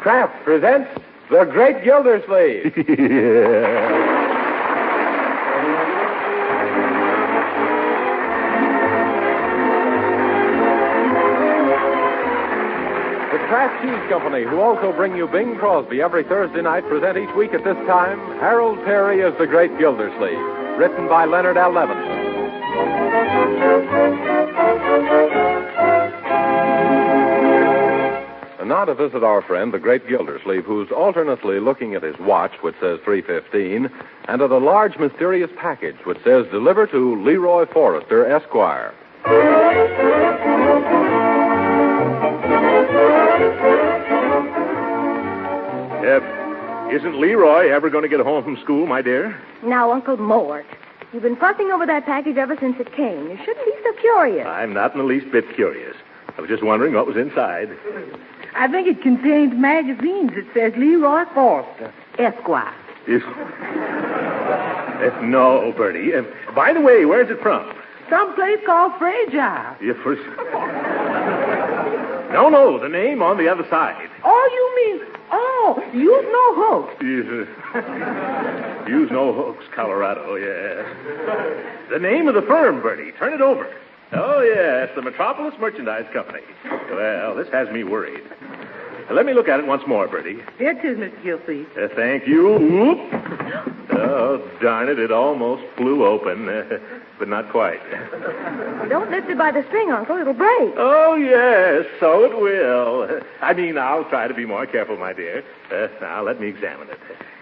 Kraft presents The Great Gildersleeve. Yeah. The Kraft Cheese Company, who also bring you Bing Crosby every Thursday night, present each week at this time Harold Perry as The Great Gildersleeve, written by Leonard L. Levinson. And now to visit our friend, the Great Gildersleeve, who's alternately looking at his watch, which says 3:15, and at a large mysterious package, which says, deliver to Leroy Forrester, Esquire. Isn't Leroy ever going to get home from school, my dear? Now, Uncle Mort, you've been fussing over that package ever since it came. You shouldn't be so curious. I'm not in the least bit curious. I was just wondering what was inside. I think it contains magazines. It says Leroy Forrester, Esquire. No, Bertie. By the way, where's it from? Some place called Fragile. No, the name on the other side. Oh, you mean, use no hooks. Use no hooks, Colorado, yes. The name of the firm, Bertie. Turn it over. Oh, yes, the Metropolis Merchandise Company. Well, this has me worried. Let me look at it once more, Bertie. Here it is, Mr. Gilsey. Thank you. Whoop. Oh, darn it, it almost flew open, but not quite. Don't lift it by the string, Uncle. It'll break. Oh, yes, so it will. I'll try to be more careful, my dear. Now, let me examine it.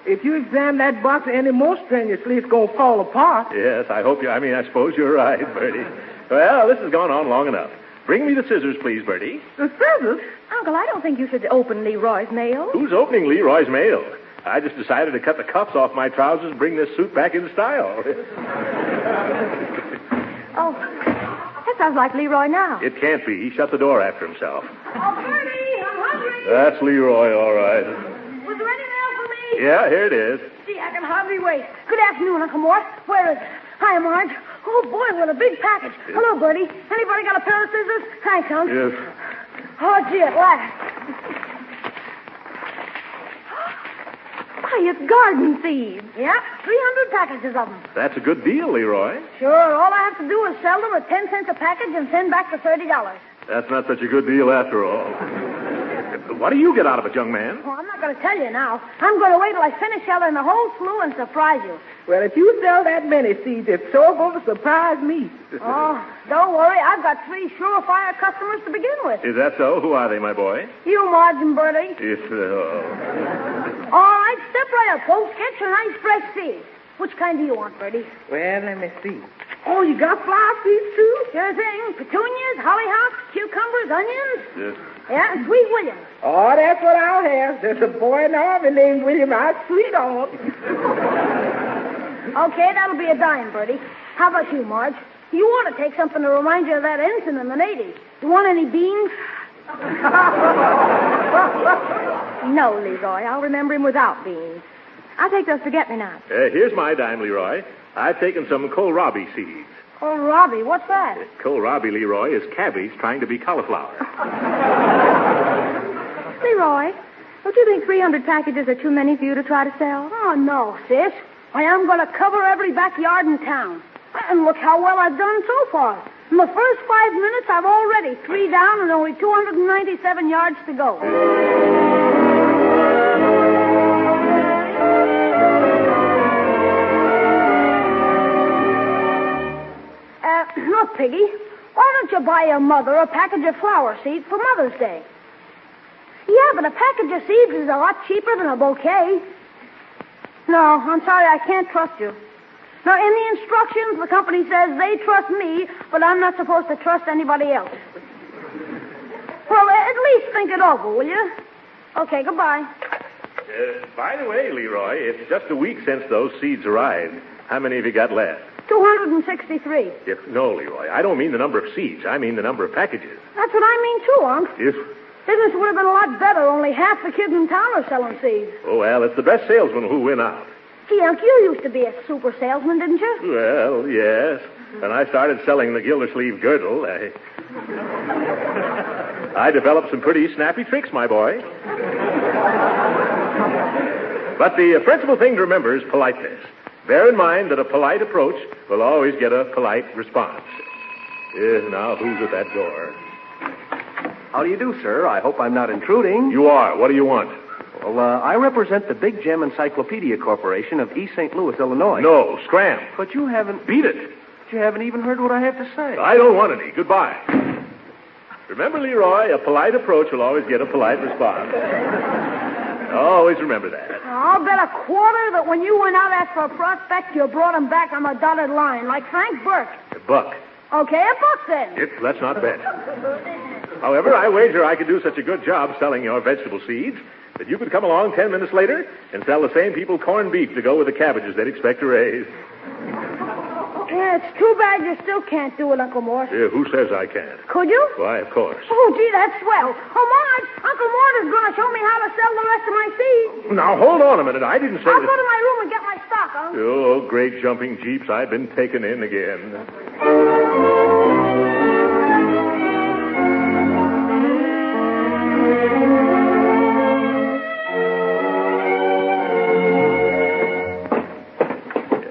If you examine that box any more strenuously, it's going to fall apart. Yes, I suppose you're right, Bertie. Well, this has gone on long enough. Bring me the scissors, please, Bertie. The scissors? Uncle, I don't think you should open Leroy's mail. Who's opening Leroy's mail? I just decided to cut the cuffs off my trousers and bring this suit back into style. Oh, that sounds like Leroy now. It can't be. He shut the door after himself. Oh, Bertie, I'm hungry. That's Leroy, all right. Was there any mail for me? Yeah, here it is. Gee, I can hardly wait. Good afternoon, Uncle Mort. Where is it? Hi, Marge. Oh, boy, what a big package. Hello, Bertie. Anybody got a pair of scissors? Thanks, Uncle. Yes. Oh, gee, at last. Why, it's garden seeds. Yeah, 300 packages of them. That's a good deal, Leroy. Sure, all I have to do is sell them at 10 cents a package and send back the $30. That's not such a good deal after all. What do you get out of it, young man? Oh, I'm not going to tell you now. I'm going to wait till I finish selling the whole slew and surprise you. Well, if you sell that many seeds, it's sure going to surprise me. Oh, don't worry. I've got 3 surefire customers to begin with. Is that so? Who are they, my boy? You, Marge and Bertie. All right, step right up, folks. Get your nice fresh seeds. Which kind do you want, Bertie? Well, let me see. Oh, you got flower seeds, too? Sure thing. Petunias, hollyhocks, cucumbers, onions. Yes. Yeah, and Sweet William. Oh, that's what I'll have. There's a boy in the Army named William. I'll sweet on. Okay, that'll be a dime, Bertie. How about you, Marge? You ought to take something to remind you of that ensign in the Navy. You want any beans? No, Leroy. I'll remember him without beans. I'll take those forget-me-nots. Here's my dime, Leroy. I've taken some kohlrabi seeds. Kohlrabi? What's that? Kohlrabi, Leroy, is cabbage trying to be cauliflower. Leroy, don't you think 300 packages are too many for you to try to sell? Oh, no, sis. I am going to cover every backyard in town. And look how well I've done so far. In the first 5 minutes, I've already 3 down and only 297 yards to go. Look, Piggy, why don't you buy your mother a package of flower seeds for Mother's Day? Yeah, but a package of seeds is a lot cheaper than a bouquet. No, I'm sorry, I can't trust you. Now, in the instructions, the company says they trust me, but I'm not supposed to trust anybody else. Well, at least think it over, will you? Okay, goodbye. By the way, Leroy, it's just a week since those seeds arrived. How many have you got left? 263. No, Leroy, I don't mean the number of seeds. I mean the number of packages. That's what I mean, too, Unc. Yes. Business would have been a lot better. Only half the kids in town are selling seeds. Oh, well, it's the best salesman who win out. Gee, Unc, you used to be a super salesman, didn't you? Well, yes. When I started selling the Gildersleeve girdle, I developed some pretty snappy tricks, my boy. But the principal thing to remember is politeness. Bear in mind that a polite approach will always get a polite response. Now, who's at that door? How do you do, sir? I hope I'm not intruding. You are. What do you want? Well, I represent the Big Gem Encyclopedia Corporation of East St. Louis, Illinois. No, scram. But you haven't... Beat it. You haven't even heard what I have to say. I don't want any. Goodbye. Remember, Leroy, a polite approach will always get a polite response. Always remember that. I'll bet a quarter that when you went out after a prospect, you brought him back on the dotted line, like Frank Burke. A buck. Okay, a buck then. Let's not bet. However, I wager I could do such a good job selling your vegetable seeds that you could come along 10 minutes later and sell the same people corned beef to go with the cabbages they'd expect to raise. Yeah, it's too bad you still can't do it, Uncle Mort. Yeah, who says I can't? Could you? Why, of course. Oh, gee, that's swell. Oh, Marge, Uncle Mort is going to show me how to sell the rest of my seeds. Now, hold on a minute. I didn't say I'll that... go to my room and get my stock, huh? Oh, great jumping jeeps. I've been taken in again.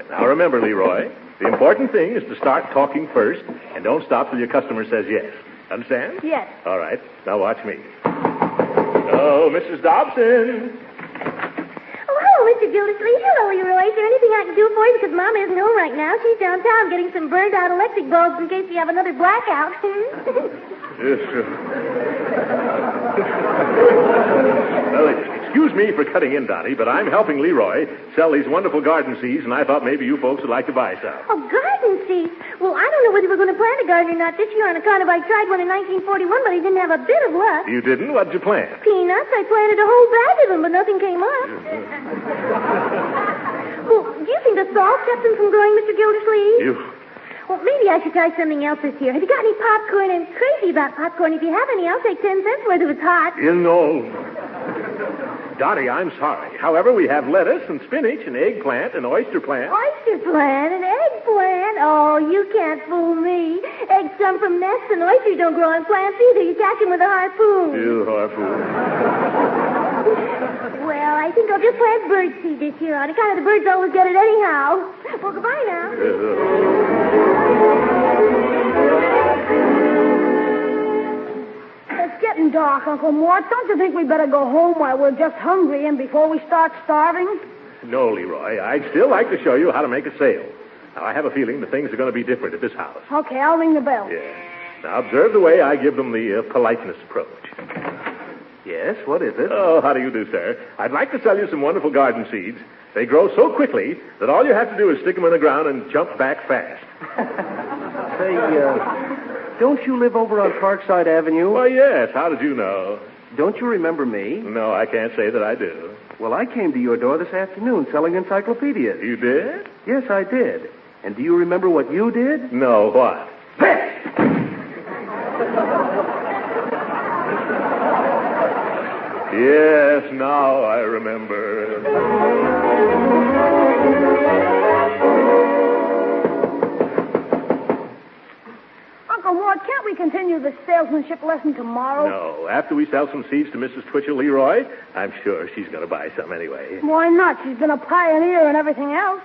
Now, remember, Leroy, the important thing is to start talking first and don't stop till your customer says yes. Understand? Yes. All right. Now, watch me. Oh, Mrs. Dobson. Oh, hello, Mr. Gildersleeve. Hello, Leroy. Is there anything I can do for you? Because Mama isn't home right now. She's downtown getting some burned-out electric bulbs in case we have another blackout. Yes, well, excuse me for cutting in, Donnie, but I'm helping Leroy sell these wonderful garden seeds, and I thought maybe you folks would like to buy some. Oh, garden seeds? Well, I don't know whether we're going to plant a garden or not this year on account of I tried one in 1941, but I didn't have a bit of luck. You didn't? What'd you plant? Peanuts. I planted a whole bag of them, but nothing came up. Well, do you think the salt kept them from growing, Mr. Gildersleeve? Well, maybe I should try something else this year. Have you got any popcorn? I'm crazy about popcorn. If you have any, I'll take 10 cents worth if it's hot. You know. Dottie, I'm sorry. However, we have lettuce and spinach and eggplant and oyster plant. Oyster plant and eggplant? Oh, you can't fool me. Eggs come from nests and oysters don't grow on plants either. You catch them with a harpoon. You harpoon. Well, I think I'll just plant birdseed this year on account of the birds always get it anyhow. Well, goodbye now. It's getting dark, Uncle Mort. Don't you think we better go home while we're just hungry and before we start starving? No, Leroy. I'd still like to show you how to make a sale. Now, I have a feeling that things are going to be different at this house. Okay, I'll ring the bell. Yeah. Now, observe the way I give them the politeness approach. Yes, what is it? Oh, how do you do, sir? I'd like to sell you some wonderful garden seeds. They grow so quickly that all you have to do is stick them in the ground and jump back fast. Say, don't you live over on Parkside Avenue? Why, yes. How did you know? Don't you remember me? No, I can't say that I do. Well, I came to your door this afternoon selling encyclopedias. You did? Yes, I did. And do you remember what you did? No, what? Yes, now I remember. Uncle Mort, can't we continue the salesmanship lesson tomorrow? No, after we sell some seeds to Mrs. Twitchell Leroy, I'm sure she's going to buy some anyway. Why not? She's been a pioneer in everything else.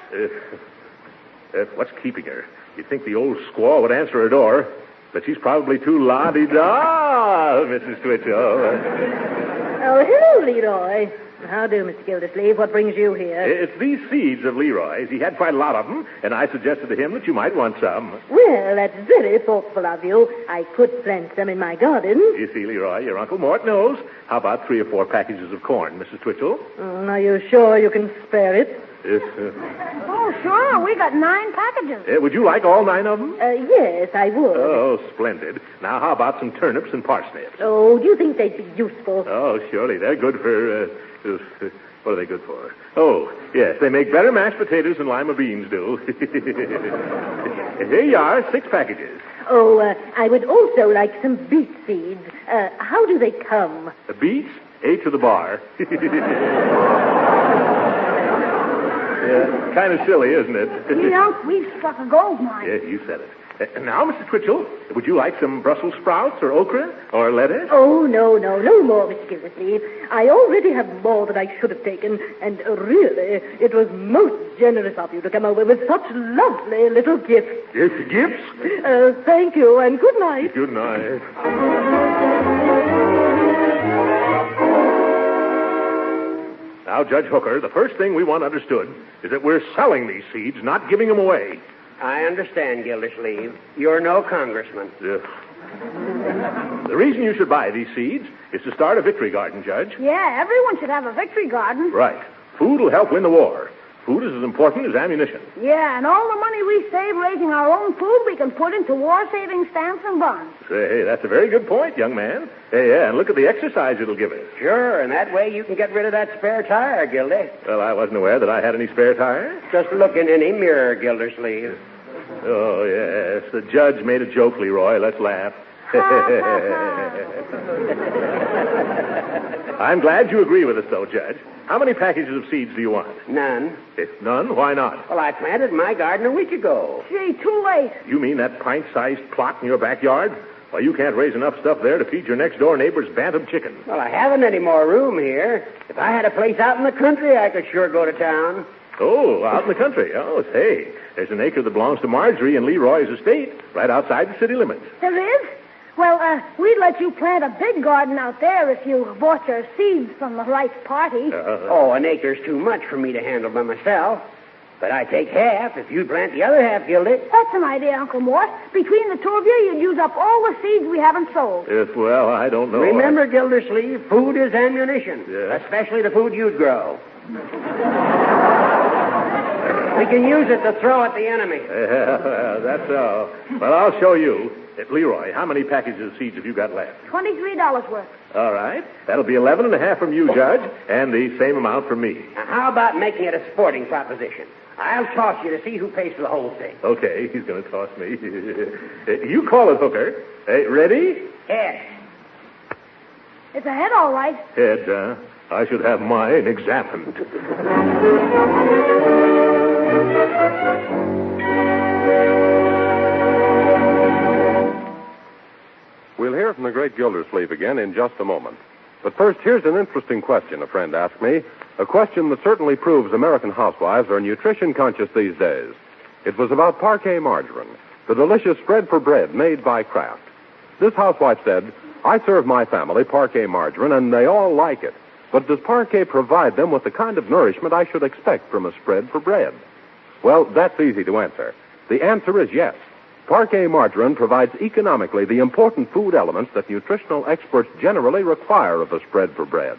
What's keeping her? You'd think the old squaw would answer her door, but she's probably too la-di-da, Mrs. Twitchell. Oh, hello, Leroy. How do, Mr. Gildersleeve? What brings you here? It's these seeds of Leroy's. He had quite a lot of them, and I suggested to him that you might want some. Well, that's very thoughtful of you. I could plant some in my garden. You see, Leroy, your Uncle Mort knows. How about 3 or 4 packages of corn, Mrs. Twitchell? Are you sure you can spare it? Yes, Oh, sure. We got 9 packages. would you like all 9 of them? Yes, I would. Oh, splendid. Now, how about some turnips and parsnips? Oh, do you think they'd be useful? Oh, surely. They're good for, what are they good for? Oh, yes, they make better mashed potatoes than lima beans do. Here you are, 6 packages. Oh, I would also like some beet seeds. How do they come? Beets? 8 to the bar. Yeah, kind of silly, isn't it? We've struck a gold mine. Yes, you said it. Now, Mr. Twitchell, would you like some Brussels sprouts or okra or lettuce? Oh, no more, Mr. Gildersleeve. I already have more than I should have taken, and really, it was most generous of you to come over with such lovely little gifts. Gifts? Thank you, and good night. Good night. Now, Judge Hooker, the first thing we want understood is that we're selling these seeds, not giving them away. I understand, Gildersleeve. You're no congressman. The reason you should buy these seeds is to start a victory garden, Judge. Yeah, everyone should have a victory garden. Right. Food will help win the war. Food is as important as ammunition. Yeah, and all the money we save raising our own food we can put into war-saving stamps and bonds. Hey, that's a very good point, young man. Hey, yeah, and look at the exercise it'll give us. Sure, and that way you can get rid of that spare tire, Gildy. Well, I wasn't aware that I had any spare tires. Just look in any mirror, Gildersleeve. Oh, yes. The judge made a joke, Leroy. Let's laugh. I'm glad you agree with us, though, Judge. How many packages of seeds do you want? None. None? Why not? Well, I planted my garden a week ago. Gee, too late. You mean that pint-sized plot in your backyard? Well, you can't raise enough stuff there to feed your next-door neighbor's bantam chicken. Well, I haven't any more room here. If I had a place out in the country, I could sure go to town. Oh, out in the country. Oh, say, there's an acre that belongs to Marjorie and Leroy's estate right outside the city limits. There is? Well, we'd let you plant a big garden out there if you bought your seeds from the right party. An acre's too much for me to handle by myself. But I take half if you plant the other half, Gildy. That's an idea, Uncle Mort. Between the two of you, you'd use up all the seeds we haven't sold. Yes, well, I don't know. Remember, Gildersleeve, food is ammunition. Yeah. Especially the food you'd grow. We can use it to throw at the enemy. Yeah, that's all. Well, I'll show you. Leroy, how many packages of seeds have you got left? $23 worth. All right. That'll be 11.5 from you, Judge, and the same amount from me. Now, how about making it a sporting proposition? I'll toss you to see who pays for the whole thing. Okay, he's going to toss me. You call it, Hooker. Ready? Head. It's a head, all right. Head, I should have mine examined. We'll hear from the great Gildersleeve again in just a moment. But first, here's an interesting question a friend asked me. A question that certainly proves American housewives are nutrition conscious these days. It was about Parquet margarine, the delicious spread for bread made by Kraft. This housewife said, I serve my family Parquet margarine, and they all like it. But does Parquet provide them with the kind of nourishment I should expect from a spread for bread? Well, that's easy to answer. The answer is yes. Parquet margarine provides economically the important food elements that nutritional experts generally require of a spread for bread.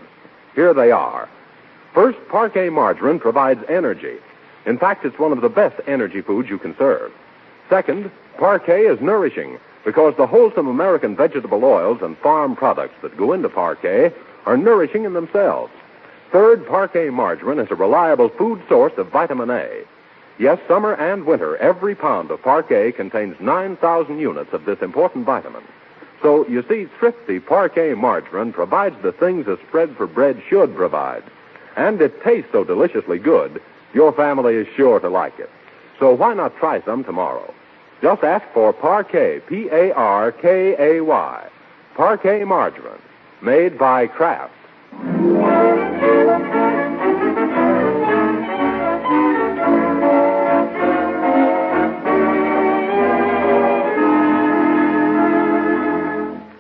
Here they are. First, Parquet margarine provides energy. In fact, it's one of the best energy foods you can serve. Second, Parquet is nourishing because the wholesome American vegetable oils and farm products that go into Parquet are nourishing in themselves. Third, Parquet margarine is a reliable food source of vitamin A. Yes, summer and winter, every pound of Parquet contains 9,000 units of this important vitamin. So, you see, thrifty Parquet margarine provides the things a spread for bread should provide. And it tastes so deliciously good, your family is sure to like it. So why not try some tomorrow? Just ask for Parquet, P-A-R-K-A-Y. Parquet margarine, made by Kraft.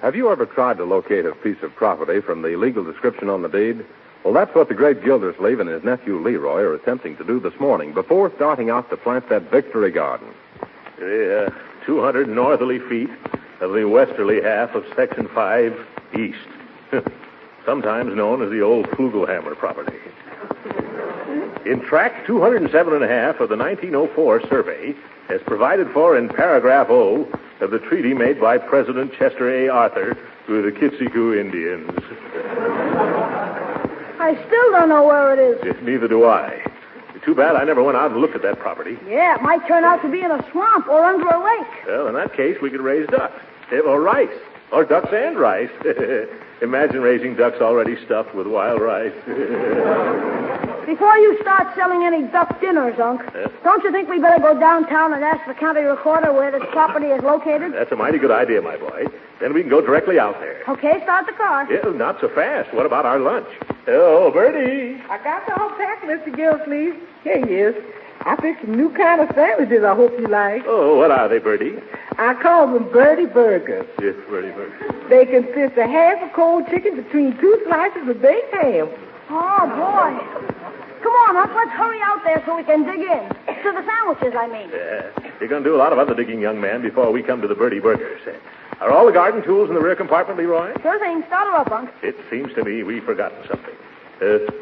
Have you ever tried to locate a piece of property from the legal description on the deed? Well, that's what the great Gildersleeve and his nephew Leroy are attempting to do this morning before starting out to plant that victory garden. 200 northerly feet of the westerly half of Section 5 East, sometimes known as the old Flugelhammer property. In tract 207.5 of the 1904 survey, as provided for in paragraph O of the treaty made by President Chester A. Arthur with the Kitsikoo Indians. I still don't know where it is. Neither do I. Too bad I never went out and looked at that property. Yeah, it might turn out to be in a swamp or under a lake. Well, in that case, we could raise ducks. Or rice. Or ducks and rice. Imagine raising ducks already stuffed with wild rice. Before you start selling any duck dinners, Unc, don't you think we better go downtown and ask the county recorder where this property is located? That's a mighty good idea, my boy. Then we can go directly out there. Okay, start the car. Yeah, not so fast. What about our lunch? Oh, Bertie. I got the whole pack, Mr. Gildersleeve. Here he is. I picked some new kind of sandwiches I hope you like. Oh, what are they, Bertie? I call them Birdie Burgers. Yes, Bertie Burgers. They consist of half a cold chicken between 2 slices of baked ham. Oh, boy. Come on, Unc, let's hurry out there so we can dig in. To the sandwiches, I mean. Yeah, you're going to do a lot of other digging, young man, before we come to the Birdie Burgers. Are all the garden tools in the rear compartment, Leroy? Sure thing. Start her up, Unc. It seems to me we've forgotten something.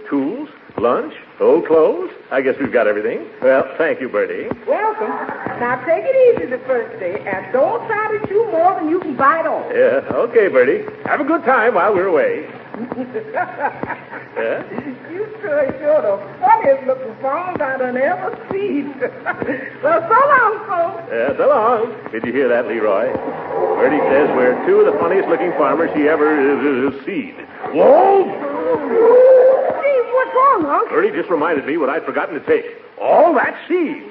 Tools, lunch, old clothes. I guess we've got everything. Well, thank you, Bertie. Welcome. Now take it easy the first day, and don't try to chew more than you can bite off. Yeah, okay, Bertie. Have a good time while we're away. Yeah? You sure the funniest looking farms I done ever seen. Well, so long, folks. Yeah, so long. Did you hear that, Leroy? Bertie says we're two of the funniest looking farmers she ever seen. Whoa! Gee, what's wrong, Unc? Bertie just reminded me what I'd forgotten to take. All that seed.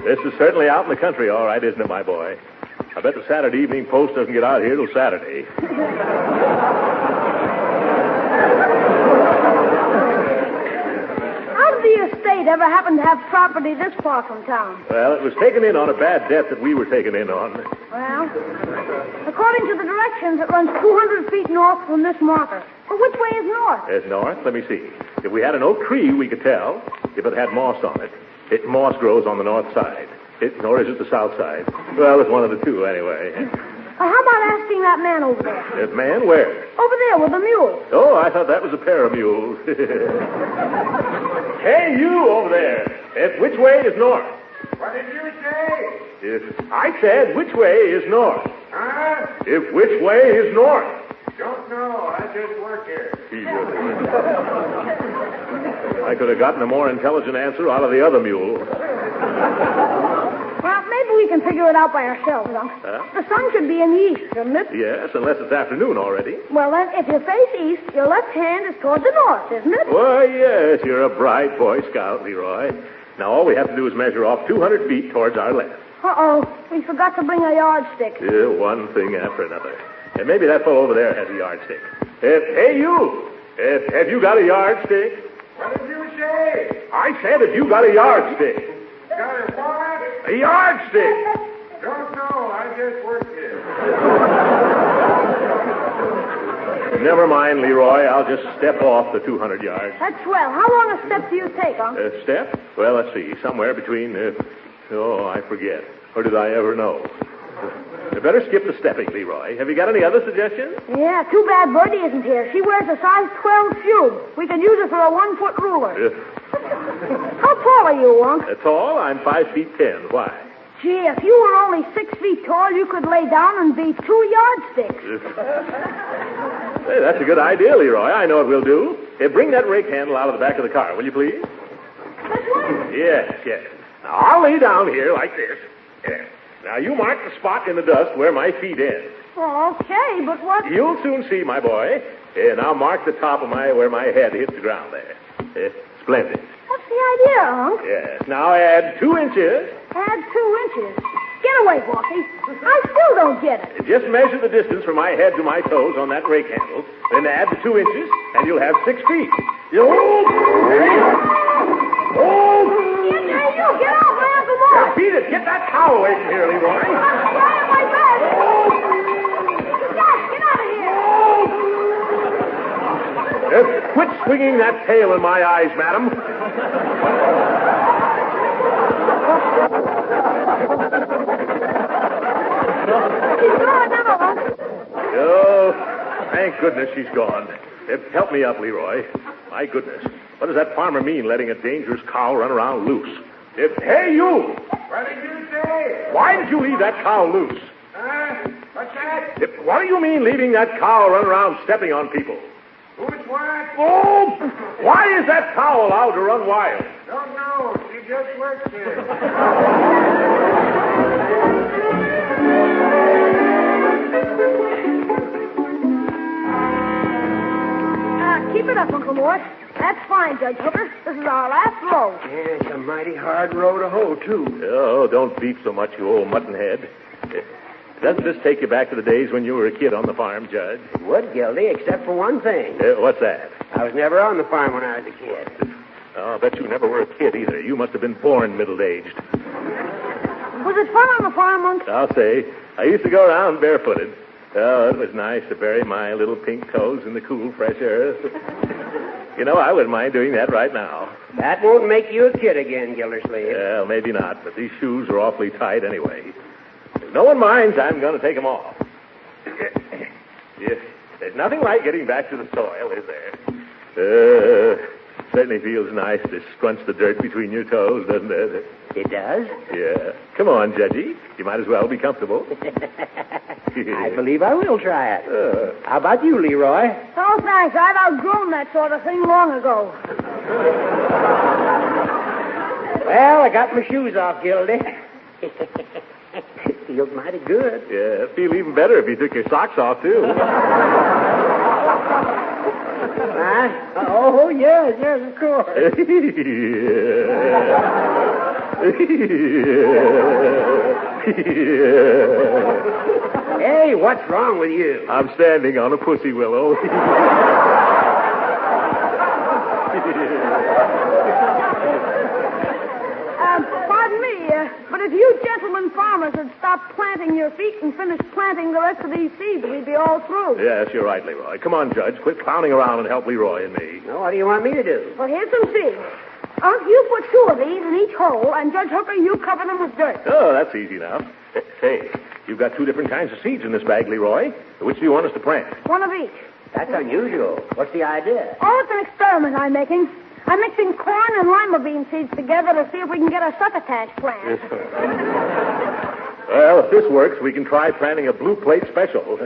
This is certainly out in the country, all right, isn't it, my boy? I bet the Saturday Evening Post doesn't get out here till Saturday. How did the estate ever happen to have property this far from town? Well, it was taken in on a bad debt that we were taken in on. Well, according to the directions, it runs 200 feet north from this marker. But which way is north? It's north. Let me see. If we had an oak tree, we could tell. If it had moss on it. Moss grows on the north side. Nor is it the south side. Well, it's one of the two, anyway. How about asking that man over there? That man? Where? Over there with the mule. Oh, I thought that was a pair of mules. Hey, you over there. Which way is north? What did you say? I said, which way is north? Huh? Which way is north? Don't know. I just work here. I could have gotten a more intelligent answer out of the other mule. Well, maybe we can figure it out by ourselves, Unc. Huh? The sun should be in the east, shouldn't it? Yes, unless it's afternoon already. Well, then, if you face east, your left hand is toward the north, isn't it? Why, yes, you're a bright Boy Scout, Leroy. Now, all we have to do is measure off 200 feet towards our left. Uh-oh. We forgot to bring a yardstick. Yeah, one thing after another. And maybe that fellow over there has a yardstick. Hey, you! Have you got a yardstick? What did you say? I said, have you got a yardstick? Got a what? A yardstick! Don't know. I just work here. Never mind, Leroy. I'll just step off the 200 yards. That's swell. How long a step do you take, Unc? A step? Well, let's see. Somewhere between, I forget. Or did I ever know? You better skip the stepping, Leroy. Have you got any other suggestions? Yeah, too bad Bertie isn't here. She wears a size 12 shoe. We could use her for a 1-foot ruler. How tall are you, Unc? Tall? I'm 5'10". Why? Gee, if you were only 6 feet tall, you could lay down and be 2 yardsticks. Hey, that's a good idea, Leroy. I know what we'll do. Bring that rake handle out of the back of the car, will you please? This one? Yes. Now, I'll lay down here like this. Yes. Now, you mark the spot in the dust where my feet end. Oh, okay, but what... You'll soon see, my boy. Now, mark the top of where my head hits the ground there. Splendid. What's the idea, Unc? Yes. Now, add 2 inches. Add 2 inches. Get away, Walkie. I still don't get it. Just measure the distance from my head to my toes on that rake handle. Then add the 2 inches, and you'll have 6 feet. Hey, you, get off my Uncle Boy. Beat it. Get that cow away from here, Leroy. I'm trying my best. Get out of here. Quit swinging that tail in my eyes, madam. She's gone now, Unc. Oh, thank goodness she's gone. Help me up, Leroy. My goodness. What does that farmer mean, letting a dangerous cow run around loose? Hey, you! What did you say? Why did you leave that cow loose? What's that? What do you mean leaving that cow run around stepping on people? Who's what? Oh! Why is that cow allowed to run wild? Don't know. She just works here. Keep it up, Uncle Mort. That's fine, Judge Hooker. This is our last row. Yeah, it's a mighty hard row to hoe, too. Oh, don't beep so much, you old muttonhead. Doesn't this take you back to the days when you were a kid on the farm, Judge? It would, Gildy, except for one thing. What's that? I was never on the farm when I was a kid. Oh, I bet you never were a kid either. You must have been born middle-aged. Was it fun on the farm once? I'll say. I used to go around barefooted. Oh, it was nice to bury my little pink toes in the cool, fresh earth. You know, I wouldn't mind doing that right now. That won't make you a kid again, Gildersleeve. Well, maybe not, but these shoes are awfully tight anyway. If no one minds, I'm going to take them off. Yes, there's nothing like getting back to the soil, is there? Certainly feels nice to scrunch the dirt between your toes, doesn't it? It does? Yeah. Come on, Judgy. You might as well be comfortable. I believe I will try it. How about you, Leroy? Oh, thanks. I've outgrown that sort of thing long ago. Well, I got my shoes off, Gildy. Feels mighty good. Yeah, feel even better if you took your socks off, too. Huh? Oh, yes, of course. Hey, what's wrong with you? I'm standing on a pussy willow. Pardon me, but if you gentlemen farmers had stopped planting your feet and finished planting the rest of these seeds, we'd be all through. Yes, you're right, Leroy. Come on, Judge. Quit clowning around and help Leroy and me. Now, what do you want me to do? Well, here's some seeds. Unc, you put 2 of these in each hole, and Judge Hooker, you cover them with dirt. Oh, that's easy enough. Say, you've got 2 different kinds of seeds in this bag, Leroy. Which do you want us to plant? 1 of each. That's unusual. What's the idea? Oh, it's an experiment I'm making. I'm mixing corn and lima bean seeds together to see if we can get a succotash plant. Well, if this works, we can try planting a blue plate special.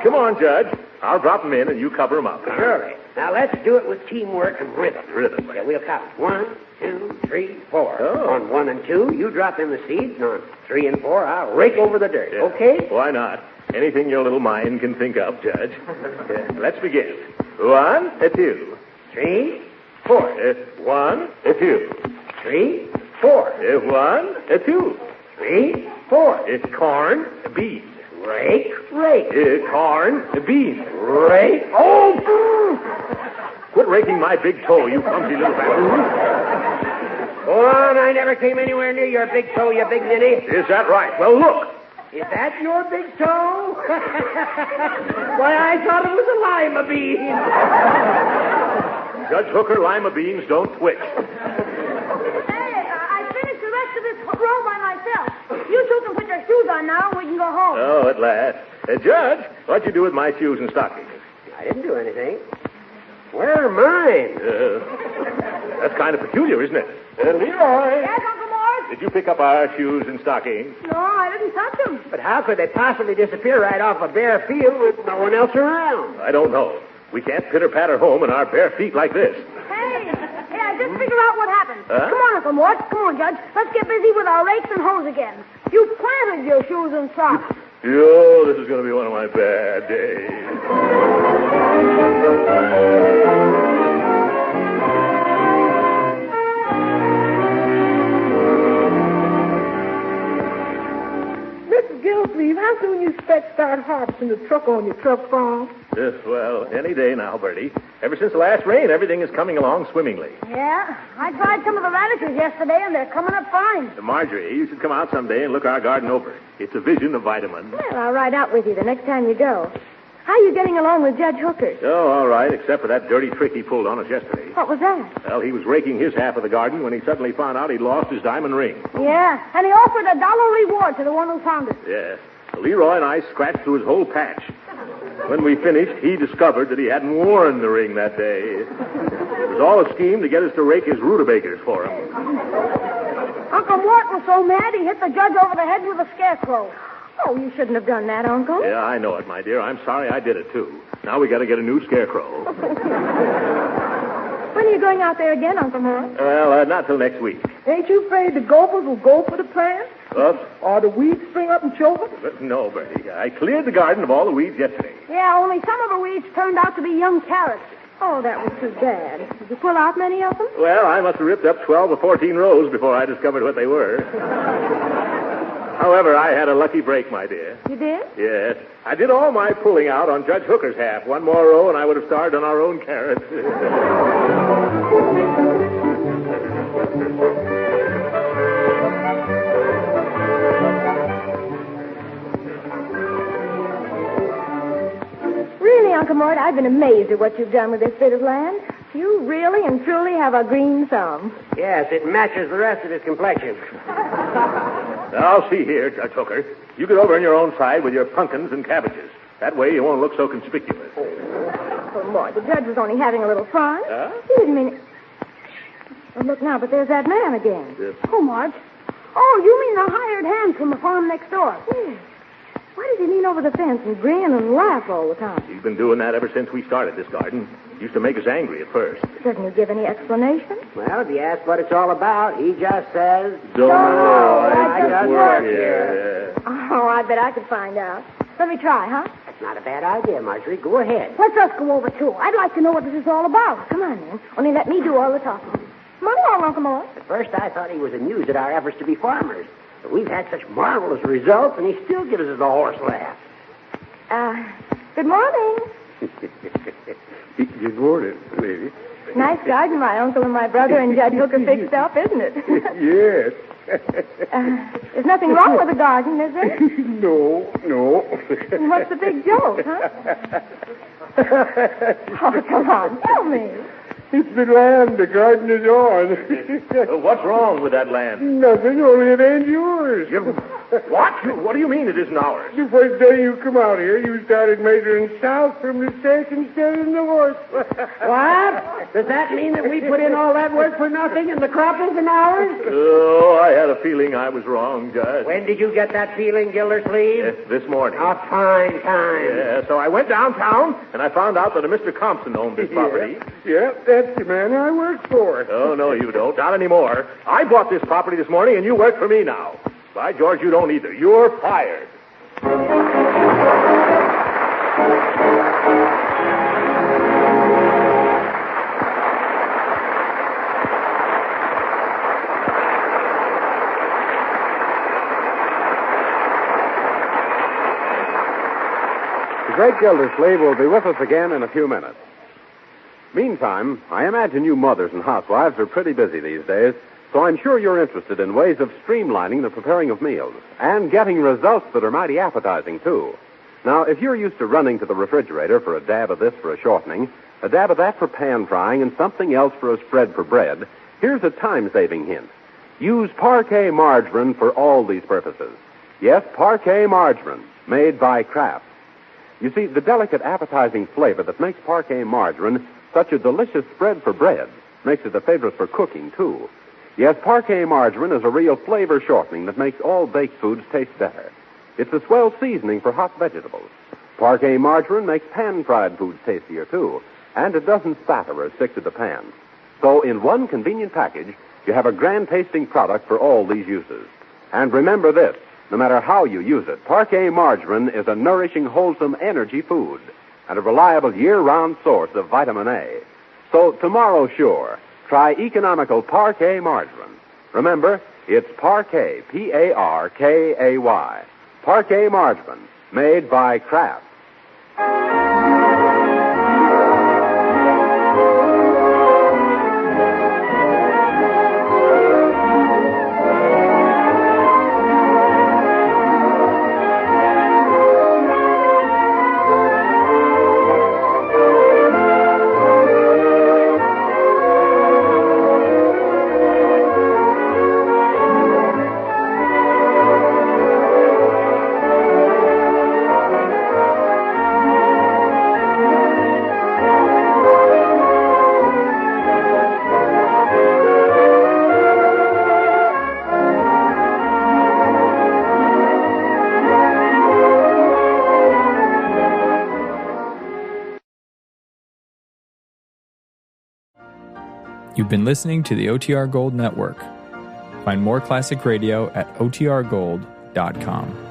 Come on, Judge. I'll drop them in and you cover them up. Surely. Now, let's do it with teamwork and rhythm. Rhythm. Yeah, we'll count. 1, 2, 3, 4. Oh. On 1 and 2, you drop in the seeds, and on 3 and 4, I'll rake over the dirt. Yeah. Okay? Why not? Anything your little mind can think of, Judge. Let's begin. 1, 2. 3, 4. 1, 2. 3, 4. 1, 2. 3, 4. It's corn, beans. Rake, rake. Corn, beans. Rake. Oh! Quit raking my big toe, you clumsy little bastard. Go on, I never came anywhere near your big toe, you big ninny. Is that right? Well, look. Is that your big toe? Why, I thought it was a lima bean. Judge Hooker, lima beans don't twitch. Hey, I finished the rest of this row by myself. You 2 can put your shoes on now and we can go home. Oh, at last. Judge, what'd you do with my shoes and stockings? I didn't do anything. Where are mine? That's kind of peculiar, isn't it? Leroy. Yes, Uncle Morris? Did you pick up our shoes and stockings? No, I didn't touch them. But how could they possibly disappear right off a bare field with no one else around? I don't know. We can't pitter-patter home in our bare feet like this. Hey, I just figured out what happened. Huh? Come on, Uncle Mort. Come on, Judge. Let's get busy with our rakes and hoes again. You planted your shoes and socks. Yo, this is going to be one of my bad days. Mr. Gildersleeve, how soon you expect to start harvesting the truck on your truck farm? Yes, well, any day now, Bertie. Ever since the last rain, everything is coming along swimmingly. Yeah, I tried some of the radishes yesterday, and they're coming up fine. Marjorie, you should come out someday and look our garden over. It's a vision of vitamins. Well, I'll ride out with you the next time you go. How are you getting along with Judge Hooker? Oh, all right, except for that dirty trick he pulled on us yesterday. What was that? Well, he was raking his half of the garden when he suddenly found out he'd lost his diamond ring. Yeah, and he offered a $1 reward to the one who found it. Yes. Leroy and I scratched through his whole patch. When we finished, he discovered that he hadn't worn the ring that day. It was all a scheme to get us to rake his rutabagas for him. Uncle Mort was so mad he hit the judge over the head with a scarecrow. Oh, you shouldn't have done that, Uncle. Yeah, I know it, my dear. I'm sorry I did it, too. Now we got to get a new scarecrow. When are you going out there again, Uncle Morris? Well, not till next week. Ain't you afraid the gophers will go for the plants? What? Or the weeds spring up and choke them? No, Bertie. I cleared the garden of all the weeds yesterday. Yeah, only some of the weeds turned out to be young carrots. Oh, that was too bad. Did you pull out many of them? Well, I must have ripped up 12 or 14 rows before I discovered what they were. However, I had a lucky break, my dear. You did? Yes. I did all my pulling out on Judge Hooker's half. One more row, and I would have starved on our own carrots. Really, Uncle Mort, I've been amazed at what you've done with this bit of land. You really and truly have a green thumb. Yes, it matches the rest of his complexion. Now, see here, Judge Hooker. You get over on your own side with your pumpkins and cabbages. That way you won't look so conspicuous. Oh, Mort, the judge was only having a little fun. Huh? He didn't mean it. Oh, look now, but there's that man again. Yes. Oh, Marge. Oh, you mean the hired hand from the farm next door? Yeah. Why does he lean over the fence and grin and laugh all the time? He's been doing that ever since we started this garden. Used to make us angry at first. Doesn't he give any explanation? Well, if you ask what it's all about, he just says, Don't know. I just work here. Oh, I bet I could find out. Let me try, huh? That's not a bad idea, Marjorie. Go ahead. Let's us go over, too. I'd like to know what this is all about. Come on, then. Only let me do all the talking. Come on along, Uncle Mort. At first, I thought he was amused at our efforts to be farmers. But we've had such marvelous results, and he still gives us the horse laugh. Good morning. Good morning, lady. Nice garden my uncle and my brother and Judge Hooker fixed up, isn't it? Yes. There's nothing wrong with the garden, is there? No. And what's the big joke, huh? Oh, come on, tell me. It's the land the garden is on. What's wrong with that land? Nothing, only it ain't yours. What? What do you mean it isn't ours? The first day you come out here, you started measuring south from the stake instead of the north. What? Does that mean that we put in all that work for nothing and the crop isn't ours? Oh, I had a feeling I was wrong, Judge. When did you get that feeling, Gildersleeve? Yes, this morning. A fine time. Yeah, so I went downtown, and I found out that a Mr. Compson owned this property. Yeah, that's the man I work for. Oh, no, you don't. Not anymore. I bought this property this morning, and you work for me now. By George, you don't either. You're fired. The great Gildersleeve will be with us again in a few minutes. Meantime, I imagine you mothers and housewives are pretty busy these days, so I'm sure you're interested in ways of streamlining the preparing of meals and getting results that are mighty appetizing, too. Now, if you're used to running to the refrigerator for a dab of this for a shortening, a dab of that for pan frying, and something else for a spread for bread, here's a time-saving hint. Use Parquet margarine for all these purposes. Yes, Parquet margarine, made by Kraft. You see, the delicate, appetizing flavor that makes Parquet margarine such a delicious spread for bread makes it a favorite for cooking, too. Yes, Parquet margarine is a real flavor shortening that makes all baked foods taste better. It's a swell seasoning for hot vegetables. Parquet margarine makes pan-fried foods tastier, too, and it doesn't spatter or stick to the pan. So in one convenient package, you have a grand-tasting product for all these uses. And remember this, no matter how you use it, Parquet margarine is a nourishing, wholesome energy food and a reliable year-round source of vitamin A. So tomorrow, sure, try economical Parquet margarine. Remember, it's Parquet, P-A-R-K-A-Y. Parquet margarine, made by Kraft. You've been listening to the OTR Gold Network. Find more classic radio at otrgold.com.